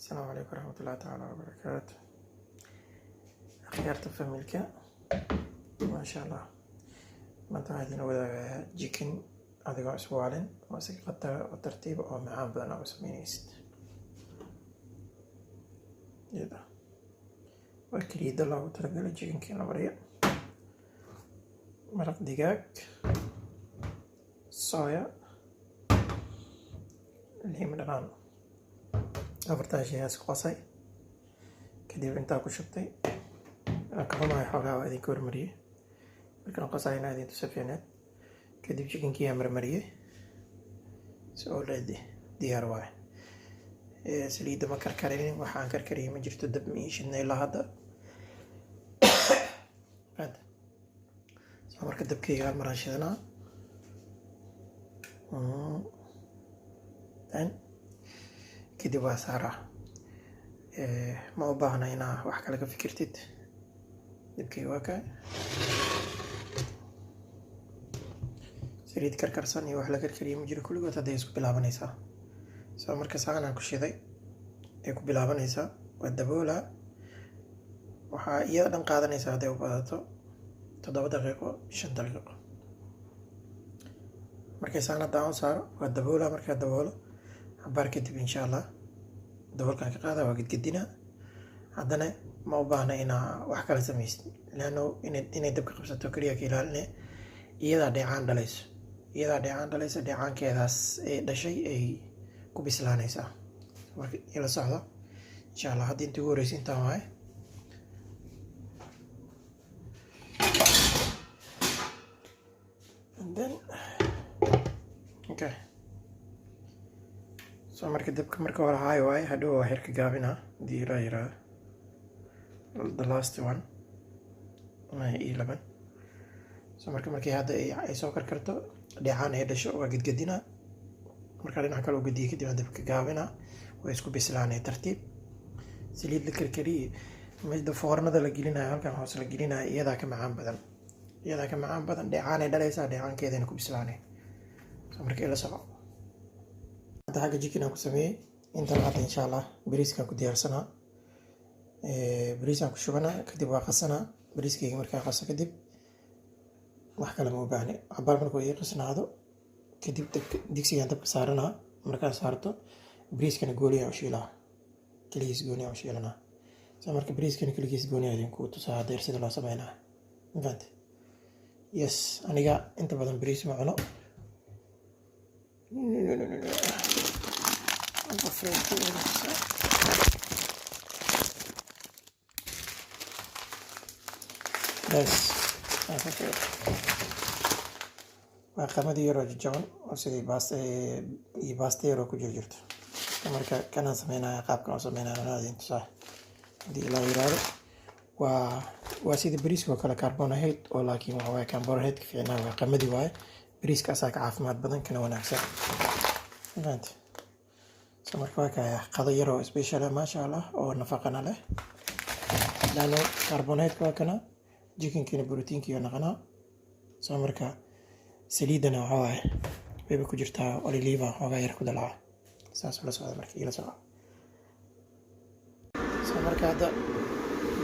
السلام عليكم ورحمة الله تعالى وبركاته. أخيارta familka maasha allah maanta waxaa idin wadaagayaa jikin adigoo iswaalin oo si tartiib oo macaan badan oo sameynaysid. waa kaliya loogu talagalay jikinkii la mariyo maraq digaag, soya, liin dhanaan, afartaa shay isku qasay kadib intaa ku shubtay kaxumahay xoogaa waa idinka hormariyey markaan qasayna idin tusa fiicneed kadib jikinkii aan marmariyey si oo diyaar waaye. saliidda ma karkarinin, waxaan karkariyey ma jirto, dab ma ii shidna ilaa hadda. soo marka dabkayga hal maraan shidanaa kadib waa saaraa. ma u baahna inaa wax kale ka fikirtid. dabkayga waa kaa saliid karkarsan iyo wax la karkariyey ma jiro, kulligood hadday isku bilaabanaysaa. soo marka saanaan ku shiday ay ku bilaabanaysaa, waa daboolaa. waxaa iyada dhan qaadanaysaa hadday u badato 7 daqiiqo 5 daqiiqo. markay saan hadda aan saaro waa daboolaa. markaa daboolo cabaar kadib insha allah daboolkaan ka qaada, waa gedgedinaa. haddana ma u baahna inaa wax kala samaysid, laanno inay dabka qabsato keliya ka ilaaline. iyadaa dheecaan dhalaysa, dheecaankeedaas ee dhashay ay ku bislaanaysaa. marka ila socdo insha allah. haddii inta ugu horeysa intaan waaye. okay, soo marka dabka marka hore haay waaye, hadhow waa xirka gaabinaa hadii ilaa yiraahdo. the last one E11. soo markii hadda ay soo karkarto dheecaan ay dhasho waa gedgedinaa. markaa dhinaca kale u gediye kadib aan dabka gaabinaa, way isku bislaanay tartiib. saliid la karkariyey midda foornada la gelinayo, halkan hoos la gelinayo, iyadaa ka macaan badan. dheecaan ay dhalaysaa, dheecaankeedana ku bislaanay. soo marka ila soco. hadda xagga jikin aan ku sameeyey intan hadda insha allah bariiskaan ku diyaarsanaa. bariisaan ku shubanaa kadib waa qasanaa. bariiskayga markaa qaso kadib wax kale ma u baahni. cabaar markuu ii qasnaado kadib digsigaan dabka saaranaa. markaan saarto bariiskana gooniyaa u shiilaa, keligiis gooniyaa u shiilanaa. soo marka bariiskana keligiis gooniyaa idinku tusaa hadeer sida loo sameynaa. mafahante? yes, aniga inta badan bariis ma cuno. waa qamadii yaroo jajaban oo sidii baasta yaroo ku jirto. marka kanaan sameynaya, qaabkan oo sameynaya idin tusaa hadii ilaa yiraahdo. waa sida bariiska oo kale carbohydrate oo laakiin waxa waaye carbohydrate fiicnaa waa qamadii waaye. bariiska asaa ka caafimaad badan kana wanaagsan. fahante? soo marka waa kaya qado yaroo special ah maasha allah oo nafaqana leh. laano carbohydrate waa kana, jikinkiina borotiinkiiyo naqanaa. soo marka saliidana waxa waaye wayba ku jirtaa olive xoogaa yar ku dalaca. saas ula socda marka ila soco. soo marka hadda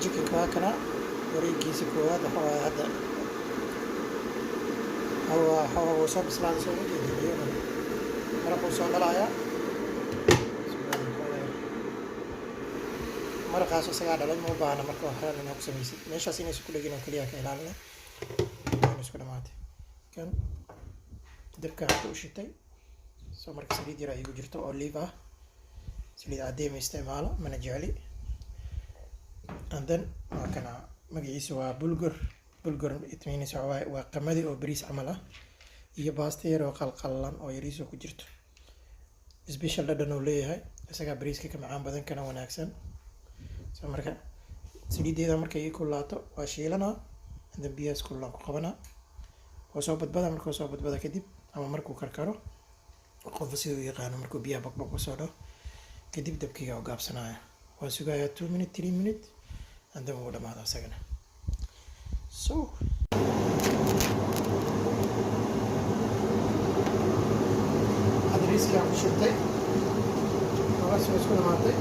jikinka waa kana wareegiisa koowaad waxa waaye hadda hawa soo bislaaday. soo ujeediyo maraquu soo dhalaaya. maraqaas isagaa dhalay, ma u baahna marka waxaan inaa ku samaysid. meeshaas inaysu ku dhegin oo keliya ka ilaalina. isku dhamaatay kan dabka hadda u shitay. soo marka saliid yar igu jirto olive ah. saliid caddee ma isticmaalo, mana jecli. and then waa kana magaciisa waa bulgur. it means waa qamadi oo bariis camal ah iyo baasta yar oo qalqalan oo yariis oo ku jirto. special dhadhan uu leeyahay, isagaa bariiska ka macaan badan kana wanaagsan. soo marka saliideeda markay ii kulaato waa shiilanaa. and then biyahaas kullaan ku qabanaa. waa soo badbada. markuu soo badbada kadib ama markuu karkaro, qofka siduu yaqaano, markuu biyaha baqbaq ku soo dhaho kadib dabkiga u gaabsanaya. waa sugayaa 2 minutes 3 minutes and then wuu dhamaado isagana. so hadda bariiskii aan ku shubtay waa isku dhamaatay.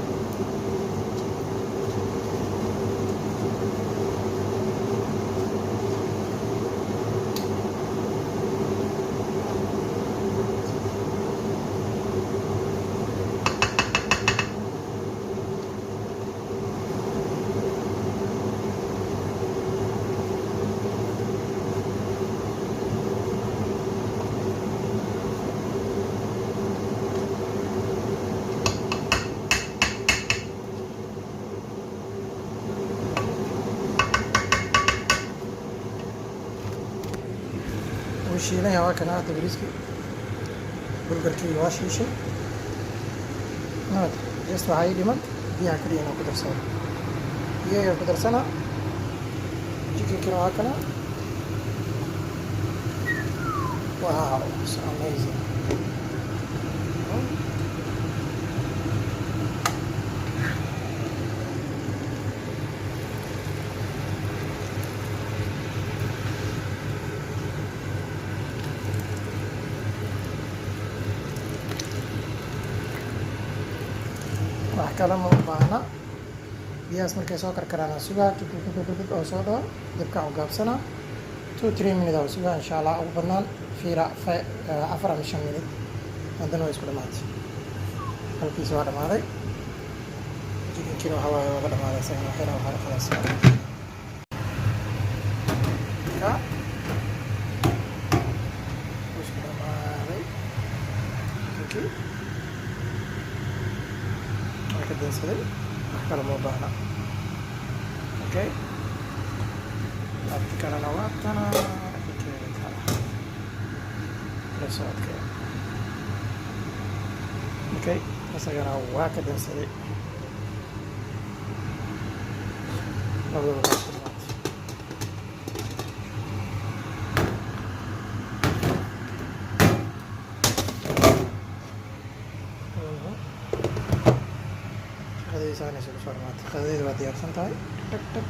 shiilay waa kana hadda bariiskii burgarkii waa shiishay just waxaa ii dhiman biyaha kaliya inaan ku darsado biyaha ku darsana chickenkina waa kana wow so amazing wax kale ma u baahna biyahaas markay soo karkaraan sugaa oo soo dhawo dabkaan u gaabsanaa 2-3 minute oo sugaa insha allah ugu badnaan 4 ama 5 minute haddana waa isku dhamaatay halkiisa waa dhamaaday chickenkiina waxaa waaye waaga dhamaaday isagana waxyara waxaa khalaas ka isku dhamaaday chickenkii ka dansaday wax kale ma baahna okay abti kalena waa tana resootkee okay isagana waa ka dansaday labadaba waa isku dhamaatay qadadiisa isugu soo dhamaatay qadadeeda waa diyaarsan tahay tag tag